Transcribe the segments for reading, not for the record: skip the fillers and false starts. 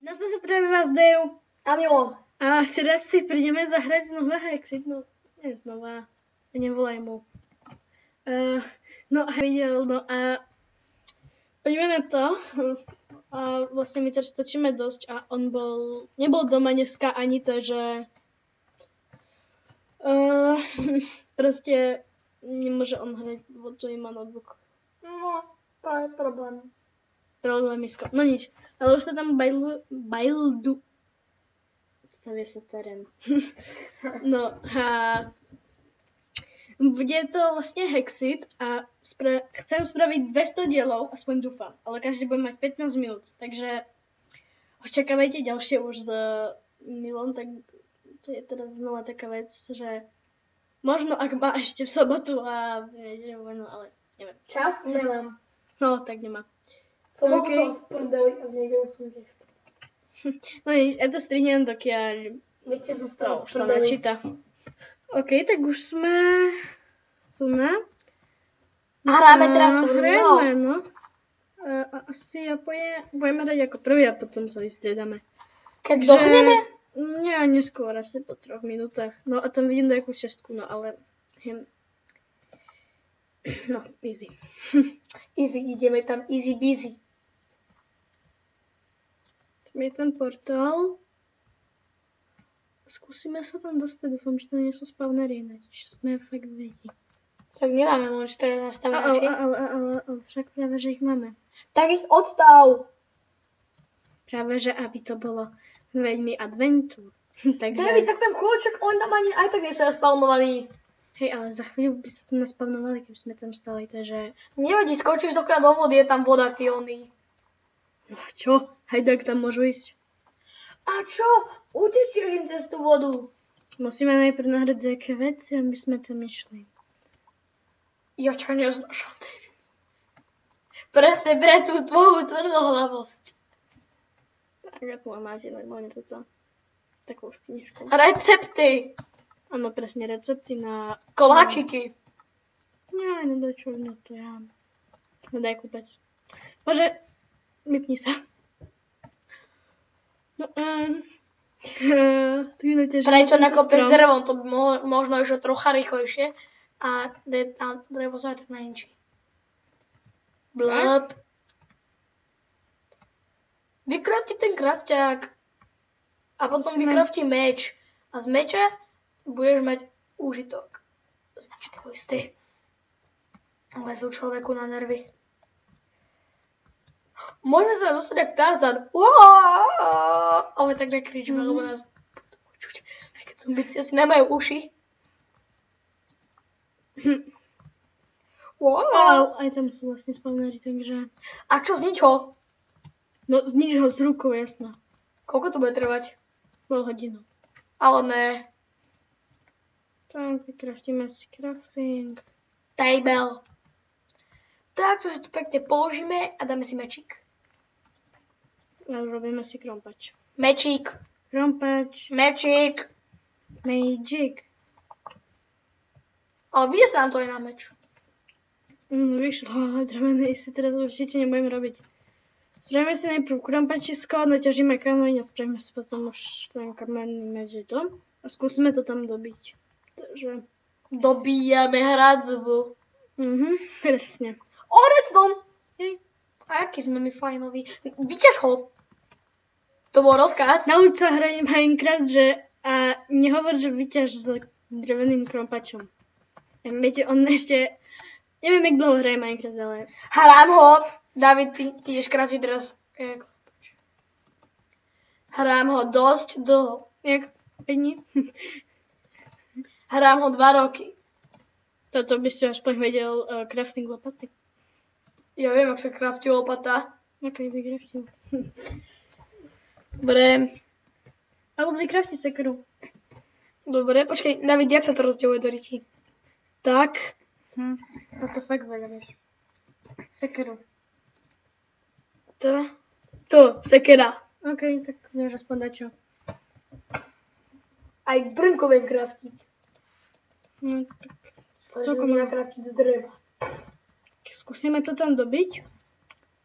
Na sa zdravím vás, Dave. A Milo. A teraz si prídeme zahrať znova Hexit. No, nie znova. Nevolaj mu. No a videl, no a poďme na to. A vlastne my teraz točíme dosť a on nebol doma dneska ani to, že proste nemôže on hrať, lebo to má notebook. No, to je problém. Problémisko. No nič, ale už sa tam bajldu. Stavia sa terén. No a bude to vlastne Hexit a chcem spraviť 200 dielov, aspoň dúfam, ale každý bude mať 15 minút, takže očakávajte ďalšie už s Milom, tak to je teraz znova taká vec, že možno ak má ešte v sobotu a no, ale neviem. Čas nemám. No, tak nemá. Sobotu som v prdeli a v nedelu som tiež. No ja to strihnem, dokiaľ Viete, som to už sa načíta. OK, tak už sme tu na. Hráme teraz Hráme, no. A asi ja budem hrať ako prvý a potom sa vystriedame. Keď dohneme? Nie, neskôr, asi po 3 minútach. No a tam vidím nejakú šestku, no ale... No, easy. Easy, ideme tam easy busy. Tam je ten portál. Skúsime sa tam dostať, dúfam, že tam nie sú spawnery, ináč sme fakt vedí. Tak nemáme monštre nastavené, Ale však práve, že ich máme. Tak ich odstav. Práve, že aby to bolo veľmi adventúr. Takže... David, tak tam kľúčok, on tam ani aj tak nie sú naspalmovaní. Hej, ale za chvíľu by sa tam naspavnovali, keby sme tam stali, takže... Nevadí, skočíš dokiaľ do vody, je tam voda, ty oný. No čo? Hajdak tam môžu ísť. A čo? Utečieš im cez tú vodu. Musíme najprv nahrať nejaké veci, aby sme tam išli. Ja čo neznášam tej veci. Presne pre tú tvoju tvrdohlavosť. Tak ja tu máte normálne toto. Takú knižku. Recepty. Áno, presne, recepty na... Koláčiky. Nie, nedaj čo, ne, to ja... Nedaj kúpec. Bože, vypni sa. No Prečo nakopeš drevom, to by možno išlo trocha rýchlejšie a drevo sa tak naničí. Blb. Vykrafti ten krafťák a potom vykrafti meč a z meča budeš mať úžitok. Z meča toho istý. Lezú človeku na nervy. Môžeme sa dostať jak Tarzan. Ale tak nekričme, lebo nás budú počuť. Aj keď zombici asi nemajú uši. Aj tam sú vlastne spawnery, takže... A čo z ničo? No znič ho s rukou, jasno. Koľko to bude trvať? Pol hodinu. Ale ne. Tak, vykraftíme si crafting. Table. Tak, čo si tu pekne položíme a dáme si mečík. A robíme si krompač. Mečík. Krompač. Mečík. Magic. Ale vyjde sa nám to aj na meč. Vyšlo, ale drevené si teraz určite nebudem robiť. Spravíme si najprv krompačisko, naťažíme kameň a spravíme si potom už ten kamenný meč je to. A skúsime to tam dobiť. Takže... Dobíjame hradzvu. Presne. Redstone! Hej. A aký sme my fajnoví. Vyťaž ho. To bol rozkaz. Nauč sa hrať Minecraft, že a nehovor, že vyťaž s dreveným krompačom. Viete, on ešte... Neviem, jak dlho hraje Minecraft, ale... Hrám ho. David, ty ideš kraftiť teraz. Hrám ho dosť dlho. Jak? 5 dní? Hrám ho 2 roky. Toto by si aspoň vedel crafting lopaty. Ja viem, ak sa kraftí lopata. Ok, vykraftil. Dobre. Alebo vykrafti sekeru. Dobre, počkej, David, jak sa to rozdieluje do rytí? Tak. Toto fakt veľa, vieš. Sekeru. To, sekera. Ok, tak vieš aspoň dať čo. Aj brnko viem kraftiť. No, tak... Celkom viem kraftiť z dreva. Skúsime to tam dobiť?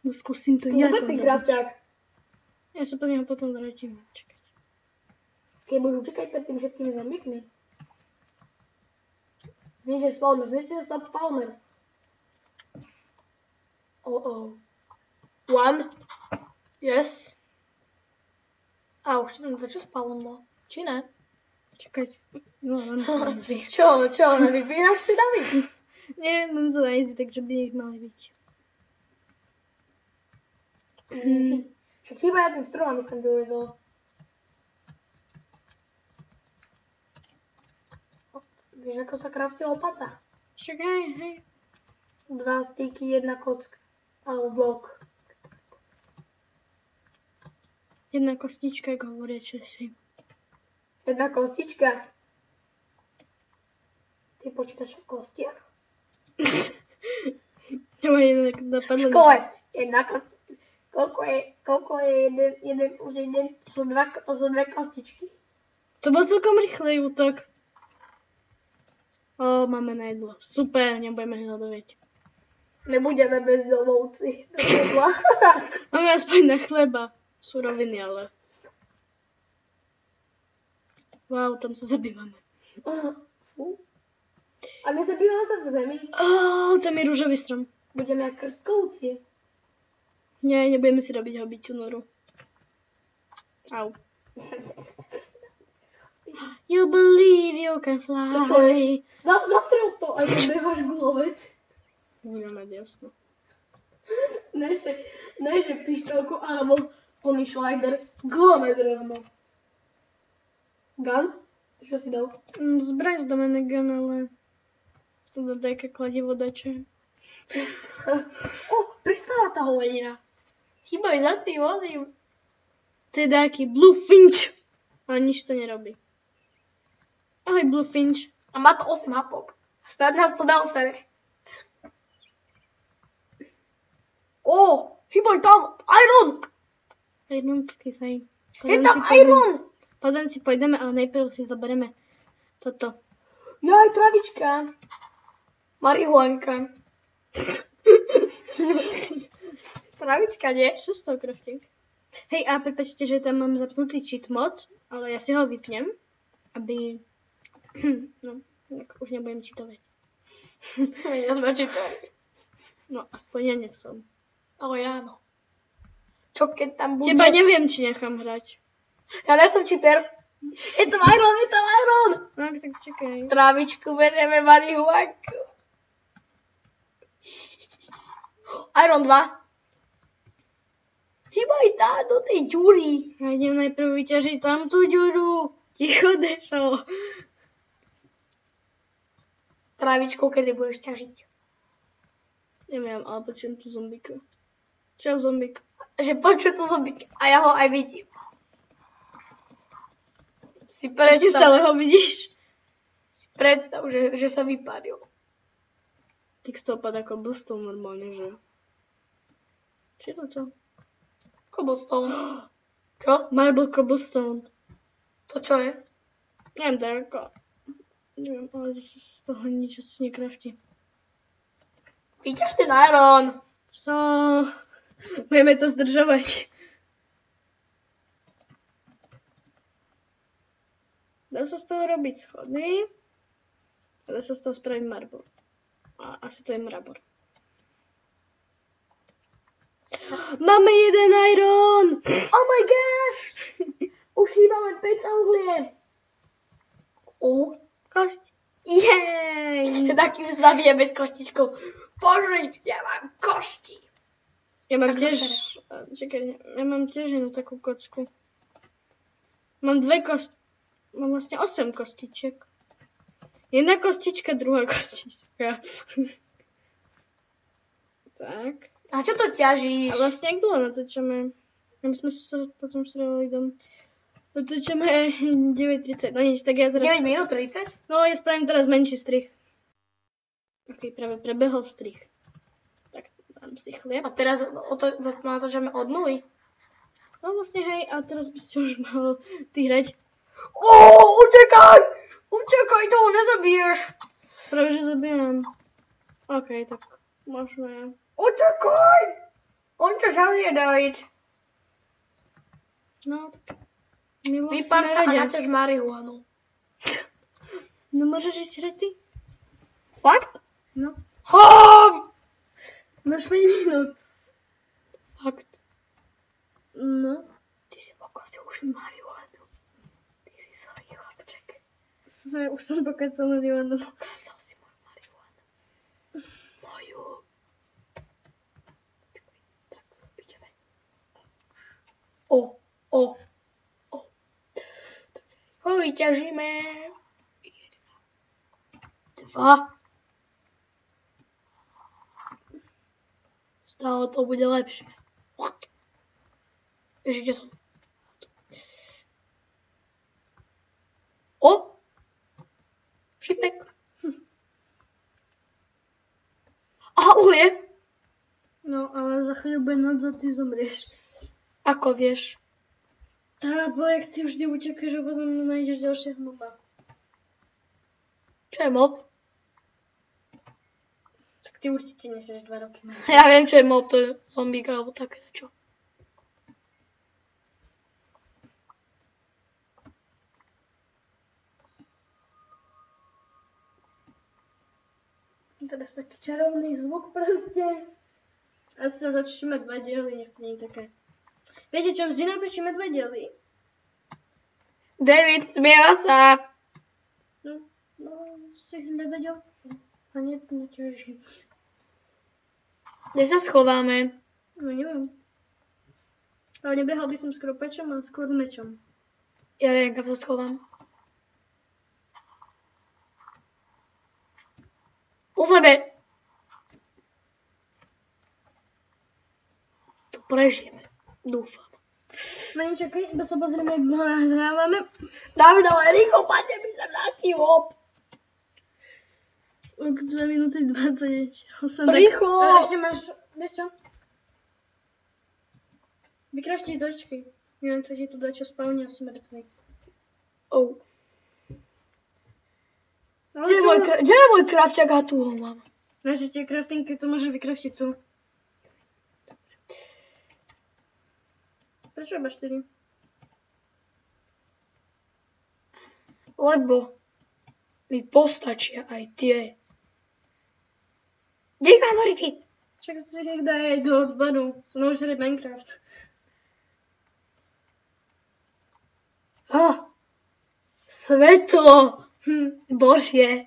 No skúsim to ja tam dobiť. Ja sa po neho potom vrátim. Čakať. Keď budú čakať pred tým všetkými zombikmi. Znižte stop spawner. Oh. 1. Yes. A už tam za čo spawnlo? Či ne? Čakať. No, mám to na easy. Čo? Nevypínaš si, David? Nie, mám to na easy, takže by ich mali byť. Však chýba ja ten strom, aby som vyvezol. Vieš, ako sa kraftí lopata? Čakaj, hej. 2 styky, 1 kocka. Alebo blok. 1 kostička, ako hovoria Česi. 1 kostička. Ty počítaš v kostiach? Nemá jednak napadlo. Škole. 1 kostička. Koľko je jeden už jeden? To sú 2 kostičky. To bol celkom rýchlej útok. Máme na jedlo. Super, nebudeme hľadovať. Nebudeme bezdomovci. Máme aspoň na chleba. Suroviny, ale... Wow, tam sa zabývame. Fú. A nezabývame sa v zemi? Tam je rúžový strom. Budeme jak krtkovci. Nie, nebudeme si robiť hobiťu noru. Au. You believe you can fly. Zastrel to, aj keď nemáš gulovec. Budem mať jasno. Ne, že pištolku, alebo plný šlajder. Gulovec rovno. Gun? Čo si dal? Zbraň znamená gun, ale... To dá také kladivo dače. Pristáva tá hovedina. Chýbajú za tým, ozím. To je dáky Bluefinch. Ale nič to nerobí. Ahoj Bluefinch. A má to 8 hapok. Snad nás to dá osere. Chýbajú tam Iron! Iron, počkaj. Je tam Iron! Potom si pôjdeme, ale najprv si zoberieme toto. Aj travička. Marihuanka. Travička, nie? Čo z toho crafting? Hej, a prepáčte, že tam mám zapnutý cheat mod, ale ja si ho vypnem, aby... No, už nebudem cheatovať. Ja sme čítali. No, aspoň ja nechcem. Ale ja no. Čo keď tam bude... Teba neviem, či nechám hrať. Ja nie som cheater. Je tam Iron! No, tak čakaj. Trávičku berieme, marihuanku. Iron 2. Chyba aj tá do tej ďury. Ja idem najprv vyťažiť tam tú ďuru. Ticho, Dešo. Trávičku, kedy budeš ťažiť? Neviem, ale počujem tu zombika. Čau, zombik. Že počujem tu zombik a ja ho aj vidím. Si Ešte predstav, stále ho vidíš? že sa vypáril. Tak z toho padá cobblestone normálne, že? Čo je toto? Cobblestone. Čo? Marble cobblestone. To čo je? Neviem, to je ako... Neviem, ale zase z toho nič asi nekraftí. Vyťaž ten Iron. Čo? Budeme to zdržovať. Dá sa z toho robiť schody. A dá sa z toho spraviť marble. A asi to je mrabor. Máme jeden Iron! Oh my gosh! Už chýba len 5 uzlien. Kosť. Jej! Takým zabije bez koštičkou. Bože, ja mám kosti. Ja mám Ako tiež... sa Čakaj, ja mám tiež jednu takú kocku. Mám 2 kosti... Mám vlastne 8 kostičiek. Jedna kostička, druhá kostička. Tak. A čo to ťažíš? A vlastne ak dlho natáčame? My sme sa potom sreli dom. Natáčame 9:30. No nič, tak ja teraz... 9 minút 30? No, ja spravím teraz menší strih. Ok, práve prebehol strih. Tak, dám si chlieb. A teraz natáčame od nuly? No vlastne hej, a teraz by ste už mal ty hrať. Utekaj! Utekaj, toho nezabiješ! Práve, že zabijam. Ok, tak možno. Utekaj! On ťa žaluje, David. No, tak milosť Vypár sa a nevedia. naťaž marihuanu. No môžeš ísť hrať ty? Fakt? No. Máš 5 minút. Fakt. No. Ty si pokazil už marihuanu. Ty si sorry, chlapček. No ja už som pokacal marihuanu. Pokazal si moju marihuanu. Moju. Tak, ideme. O. Ho vyťažíme. 1, 2. Stále to bude lepšie. Ešte som. O! Šipek. A uhlie. No, ale za chvíľu bude noc a ty zomrieš. Ako vieš? Lebo jak ty vždy utekáš a potom nájdeš ďalšieho moba. Čo je mob? Tak ty určite nežiješ 2 roky. Ja viem, čo je mob, to je zombík alebo také čo. Teraz taký čarovný zvuk proste. A sa začneme 2 diely, nech to nie je také. Viete čo, vždy natočíme 2 diely. David, smieva sa. No, si hľadať okno. A nie to neťaží. Kde sa schováme? No neviem. Ale nebehal by som s kropačom, ale skôr s mečom. Ja viem, kam sa schovám. Po sebe. To prežijeme. Dúfam. No nečakaj, iba sa pozrieme, jak dlho nahrávame. Dávid, ale rýchlo padne mi sa vráti hop. 2 minúty 28. Rýchlo! Tak, ešte máš, vieš čo? Vykrafti točky. Neviem, co ti tu dá čo spavne a si mŕtvej. Oh. Ale Kde je môj krafťak a tu ho mám? Naše tie kraftinky, to môžeš vykraftiť tu. Prečo iba 4? Lebo mi postačia aj tie. Kde ich mám horiť? Však si ich daj do odboru. Som naučili Minecraft. Svetlo! Božie.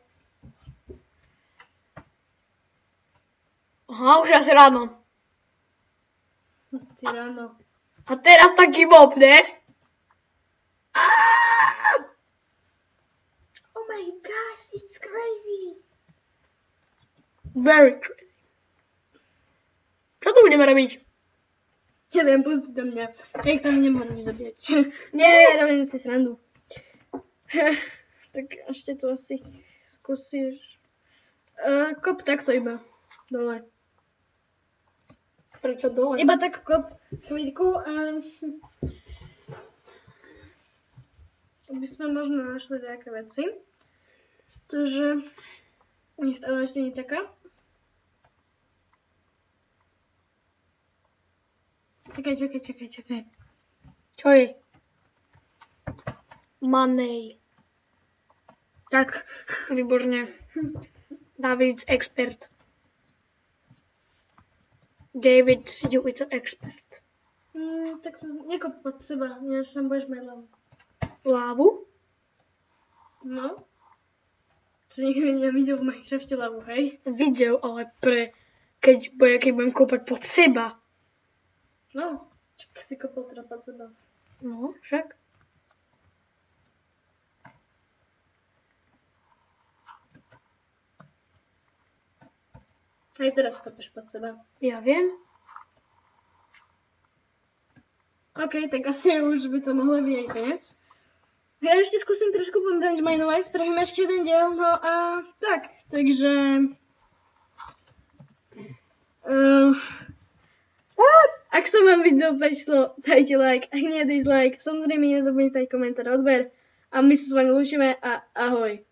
Aha, už asi ráno. Ty ráno. A teraz taký mob, ne? Oh my gosh, it's crazy. Very crazy. Čo tu budeme robiť? Neviem, pusti do mňa. Jak tam nemôžem zabíjať. Nie, robím si srandu. Tak ešte to asi skúsiš. Kop takto iba. Dole. Prečo dole? Iba tak kop chvíľku a... Aby sme možno našli nejaké veci. Takže... Nech to ešte nie je taká. Čakaj. Čo je? Money. Tak. Výborne. David expert. David, you is an expert. Tak to nekop pod seba, ináč tam budeš mať hlavu. Lávu? No. To nikdy nevidel v Minecrafte hlavu, hej? Videl, ale keď budem kopať pod seba. No. Čak si kopol teda pod seba. No, však. Aj teraz kopeš pod seba. Ja viem. OK, tak asi už by to mohlo byť aj koniec. Ja ešte skúsim trošku pobrainminovať, spravím ešte jeden diel, no a tak, takže... Ak sa vám video páčilo, dajte like, ak nie dislike, samozrejme nezabudnite aj komentár, odber a my sa s vami lúčime a ahoj.